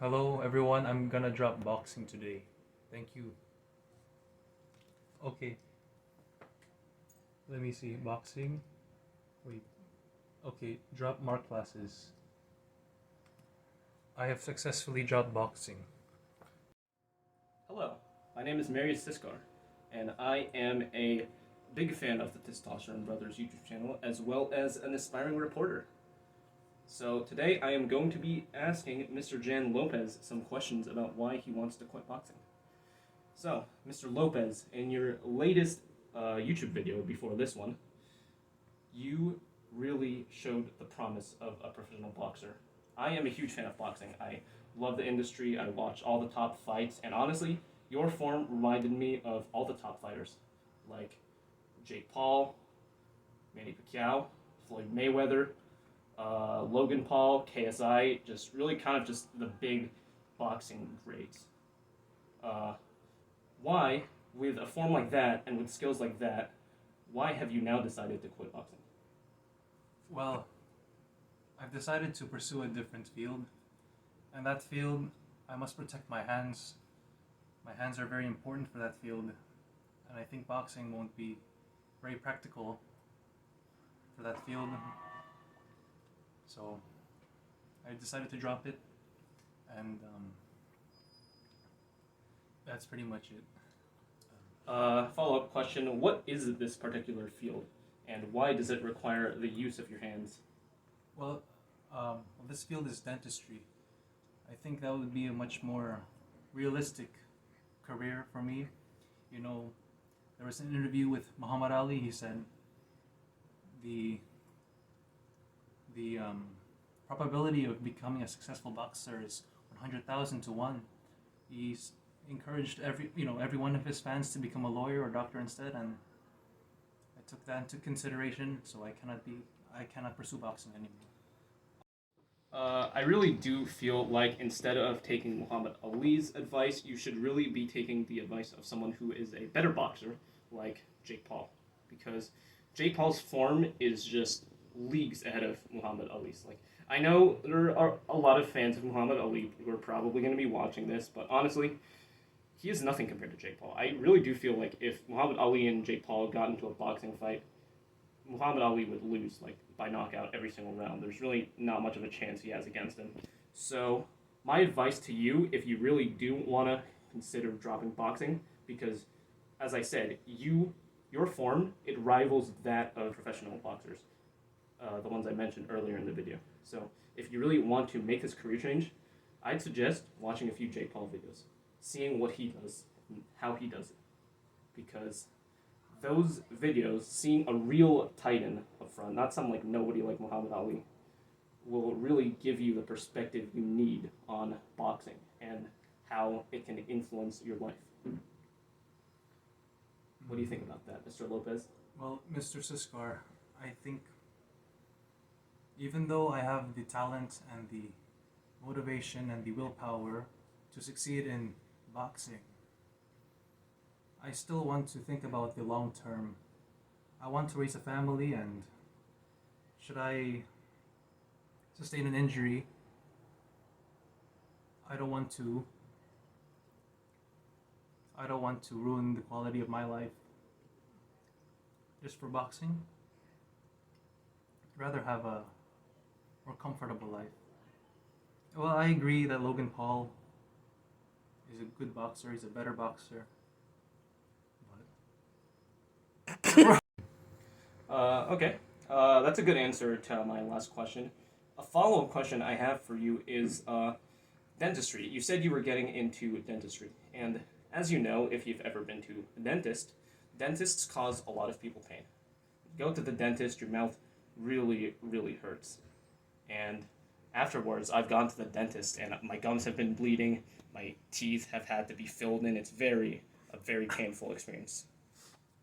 Hello everyone, I'm gonna drop boxing today. Thank you. Okay, let me see. Boxing. Wait. Okay, drop mark classes. I have successfully dropped boxing. Hello, my name is Marius Siscar, and I am a big fan of the Testosterone Brothers YouTube channel, as well as an aspiring reporter. So today I am going to be asking Mr. Jan Lopez some questions about why he wants to quit boxing. So, Mr. Lopez, in your latest YouTube video before this one, you really showed the promise of a professional boxer. I am a huge fan of boxing. I love the industry. I watch all the top fights, and honestly, your form reminded me of all the top fighters, like Jake Paul, Manny Pacquiao, Floyd Mayweather, Logan Paul, KSI, just really kind of just the big boxing greats. Why, with a form like that and with skills like that, why have you now decided to quit boxing? Well, I've decided to pursue a different field. And that field, I must protect my hands. My hands are very important for that field. And I think boxing won't be very practical for that field. So I decided to drop it, and that's pretty much it. Follow-up question, what is this particular field, and why does it require the use of your hands? Well, this field is dentistry. I think that would be a much more realistic career for me. You know, there was an interview with Muhammad Ali. He said the probability of becoming a successful boxer is 100,000 to 1. He's encouraged every one of his fans to become a lawyer or doctor instead, and I took that into consideration. So I cannot pursue boxing anymore. I really do feel like instead of taking Muhammad Ali's advice, you should really be taking the advice of someone who is a better boxer, like Jake Paul, because Jake Paul's form is just leagues ahead of Muhammad Ali's. Like, I know there are a lot of fans of Muhammad Ali who are probably going to be watching this, but honestly, he is nothing compared to Jake Paul. I really do feel like if Muhammad Ali and Jake Paul got into a boxing fight, Muhammad Ali would lose like by knockout every single round. There's really not much of a chance he has against him. So my advice to you, if you really do want to consider dropping boxing, because as I said, your form, it rivals that of professional boxers, the ones I mentioned earlier in the video. So if you really want to make this career change, I'd suggest watching a few Jake Paul videos, seeing what he does and how he does it, because those videos, seeing a real titan up front, not some like nobody like Muhammad Ali, will really give you the perspective you need on boxing and how it can influence your life. What do you think about that, Mr. Lopez? Well, Mr. Siscar, I think even though I have the talent and the motivation and the willpower to succeed in boxing, I still want to think about the long term. I want to raise a family, and should I sustain an injury, I don't want to ruin the quality of my life just for boxing. I'd rather have a more comfortable life. Well, I agree that Logan Paul is a good boxer, he's a better boxer. Okay, that's a good answer to my last question. A follow-up question I have for you is dentistry. You said you were getting into dentistry, and as you know, if you've ever been to a dentist, dentists cause a lot of people pain. You go to the dentist, your mouth really, really hurts. And afterwards, I've gone to the dentist, and my gums have been bleeding, my teeth have had to be filled in. It's a very painful experience.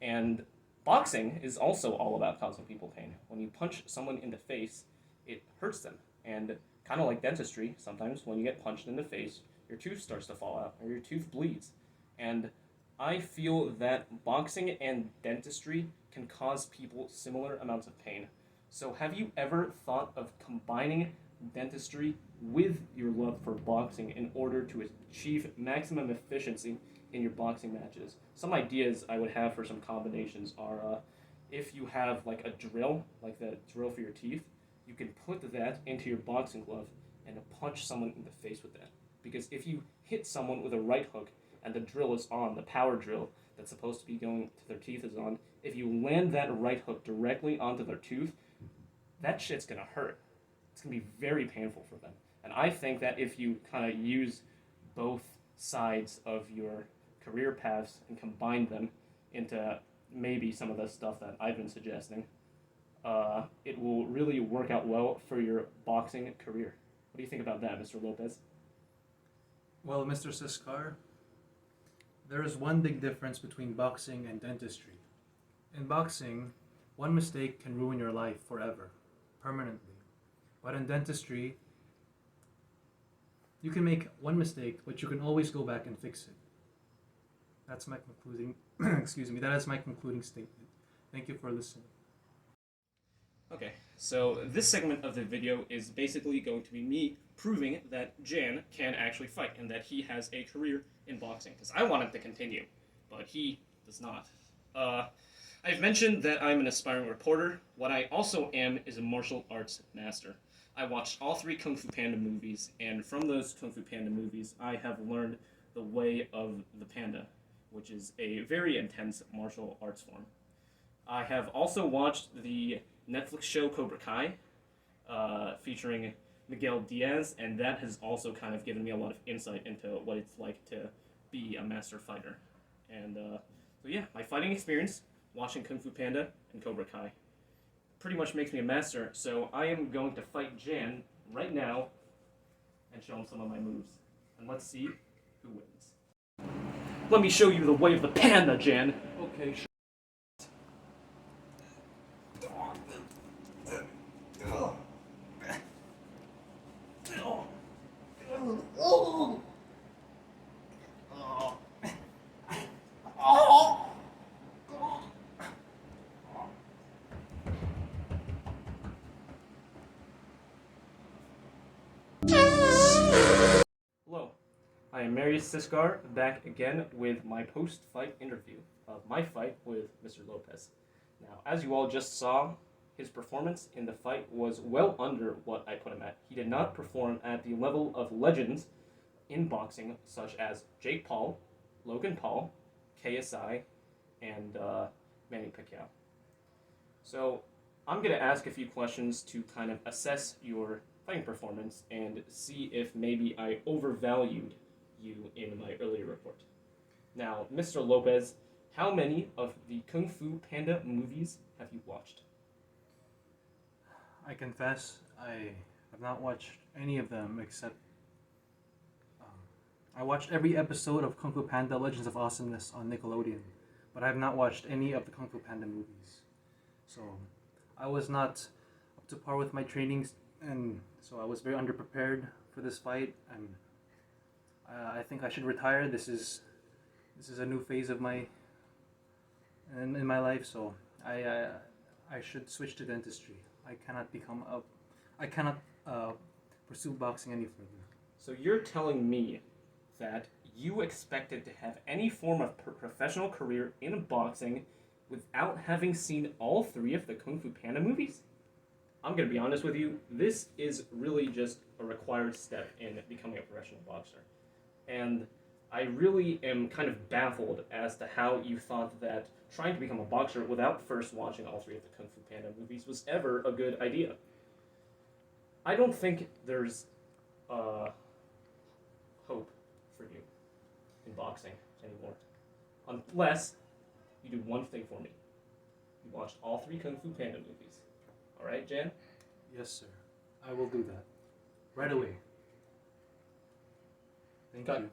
And boxing is also all about causing people pain. When you punch someone in the face, it hurts them. And kind of like dentistry, sometimes when you get punched in the face, your tooth starts to fall out or your tooth bleeds. And I feel that boxing and dentistry can cause people similar amounts of pain. So have you ever thought of combining dentistry with your love for boxing in order to achieve maximum efficiency in your boxing matches. Some ideas I would have for some combinations are if you have like a drill, like the drill for your teeth, you can put that into your boxing glove and punch someone in the face with that. Because if you hit someone with a right hook and the drill is on, the power drill that's supposed to be going to their teeth is on, if you land that right hook directly onto their tooth, that shit's gonna hurt. It's gonna be very painful for them. And I think that if you kind of use both sides of your career paths and combine them into maybe some of the stuff that I've been suggesting, it will really work out well for your boxing career. What do you think about that, Mr. Lopez? Well, Mr. Siscar, there is one big difference between boxing and dentistry. In boxing, one mistake can ruin your life forever, permanently. But in dentistry, you can make one mistake, but you can always go back and fix it. That's my concluding, that is my concluding statement. Thank you for listening. Okay, so this segment of the video is basically going to be me proving that Jan can actually fight and that he has a career in boxing. Because I want him to continue, but he does not. I've mentioned that I'm an aspiring reporter. What I also am is a martial arts master. I watched all 3 Kung Fu Panda movies, and from those Kung Fu Panda movies, I have learned the way of the panda, which is a very intense martial arts form. I have also watched the Netflix show Cobra Kai, featuring Miguel Diaz, and that has also kind of given me a lot of insight into what it's like to be a master fighter. And so yeah, my fighting experience, watching Kung Fu Panda and Cobra Kai, pretty much makes me a master, so I am going to fight Jan right now and show him some of my moves. And let's see who wins. Let me show you the way of the panda, Jan. Okay, sure. Hello, I am Marius Siscar, back again with my post-fight interview of my fight with Mr. Lopez. Now, as you all just saw, his performance in the fight was well under what I put him at. He did not perform at the level of legends in boxing, such as Jake Paul, Logan Paul, KSI, and Manny Pacquiao. So, I'm going to ask a few questions to kind of assess your fighting performance and see if maybe I overvalued you in my earlier report. Now, Mr. Lopez, how many of the Kung Fu Panda movies have you watched? I confess, I have not watched any of them except I watched every episode of Kung Fu Panda Legends of Awesomeness on Nickelodeon, but I have not watched any of the Kung Fu Panda movies. So I was not up to par with my trainings, and so I was very underprepared for this fight, and I think I should retire. This is a new phase of my in my life, so I should switch to dentistry. I cannot pursue boxing any further. So you're telling me that you expected to have any form of professional career in boxing without having seen all 3 of the Kung Fu Panda movies? I'm going to be honest with you, this is really just a required step in becoming a professional boxer. And I really am kind of baffled as to how you thought that trying to become a boxer without first watching all 3 of the Kung Fu Panda movies was ever a good idea. I don't think there's hope for you in boxing anymore. Unless you do one thing for me. You watched all 3 Kung Fu Panda movies. Alright, Jan? Yes, sir. I will do that. Right away. Thank Cut. you.